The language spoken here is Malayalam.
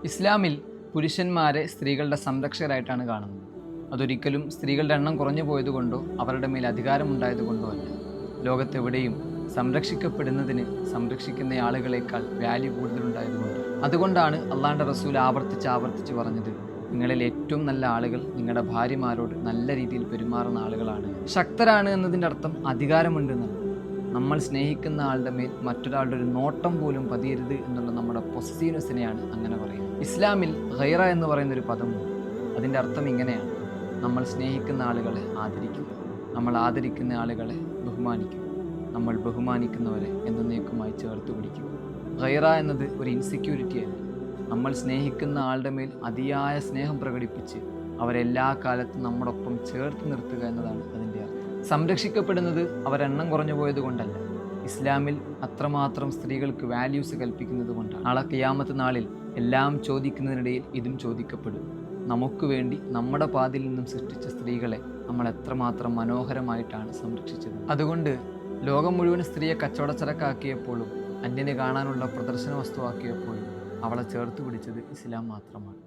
ഇസ്ലാമിൽ പുരുഷന്മാരെ സ്ത്രീകളുടെ സംരക്ഷകരായിട്ടാണ് കാണുന്നത്. അതൊരിക്കലും സ്ത്രീകളുടെ എണ്ണം കുറഞ്ഞു പോയതുകൊണ്ടോ അവരുടെ മേൽ അധികാരമുണ്ടായതുകൊണ്ടോ അല്ല. ലോകത്തെവിടെയും സംരക്ഷിക്കപ്പെടുന്നതിന് സംരക്ഷിക്കുന്ന ആളുകളെക്കാൾ വാല്യൂ കൂടുതലുണ്ടായതുകൊണ്ട്. അതുകൊണ്ടാണ് അള്ളാഹുവിൻ്റെ റസൂൽ ആവർത്തിച്ച് പറഞ്ഞത്, നിങ്ങളിൽ ഏറ്റവും നല്ല ആളുകൾ നിങ്ങളുടെ ഭാര്യമാരോട് നല്ല രീതിയിൽ പെരുമാറുന്ന ആളുകളാണ്. ശക്തരാണ് എന്നതിൻ്റെ അർത്ഥം അധികാരമുണ്ടെന്നാണ്. നമ്മൾ സ്നേഹിക്കുന്ന ആളുടെ മേൽ മറ്റൊരാളുടെ ഒരു നോട്ടം പോലും പതിയരുത് എന്നുള്ള നമ്മുടെ പൊസസീവ്നെസ്സിനെയാണ് അങ്ങനെ പറയുന്നത്. ഇസ്ലാമിൽ ഗൈറ എന്ന് പറയുന്നൊരു പദമുണ്ട്. അതിൻ്റെ അർത്ഥം ഇങ്ങനെയാണ്: നമ്മൾ സ്നേഹിക്കുന്ന ആളുകളെ ആദരിക്കുക, നമ്മൾ ആദരിക്കുന്ന ആളുകളെ ബഹുമാനിക്കുക, നമ്മൾ ബഹുമാനിക്കുന്നവരെ എന്നേക്കുമായി ചേർത്ത് പിടിക്കുക. ഗൈറ എന്നത് ഒരു ഇൻസെക്യൂരിറ്റിയല്ല. നമ്മൾ സ്നേഹിക്കുന്ന ആളുടെ മേൽ അതിയായ സ്നേഹം പ്രകടിപ്പിച്ച് അവരെല്ലാ കാലത്തും നമ്മോടൊപ്പം ചേർത്ത് നിർത്തുക എന്നതാണ് അതിൻ്റെ അർത്ഥം. സംരക്ഷിക്കപ്പെടുന്നത് അവരെണ്ണം കുറഞ്ഞു പോയത് കൊണ്ടല്ല, ഇസ്ലാമിൽ അത്രമാത്രം സ്ത്രീകൾക്ക് വാല്യൂസ് കൽപ്പിക്കുന്നത് കൊണ്ടാണ്. നാളെ ഖിയാമത്ത് നാളിൽ എല്ലാം ചോദിക്കുന്നതിനിടയിൽ ഇതും ചോദിക്കപ്പെടും. നമുക്ക് വേണ്ടി നമ്മുടെ പാതിയിൽ നിന്നും സൃഷ്ടിച്ച സ്ത്രീകളെ നമ്മൾ എത്രമാത്രം മനോഹരമായിട്ടാണ് സംരക്ഷിച്ചത്. അതുകൊണ്ട് ലോകം മുഴുവൻ സ്ത്രീയെ കച്ചവടച്ചരക്കാക്കിയപ്പോഴും അന്യന് കാണാനുള്ള പ്രദർശന വസ്തുവാക്കിയപ്പോഴും അവളെ ചേർത്ത് പിടിച്ചത് ഇസ്ലാം മാത്രമാണ്.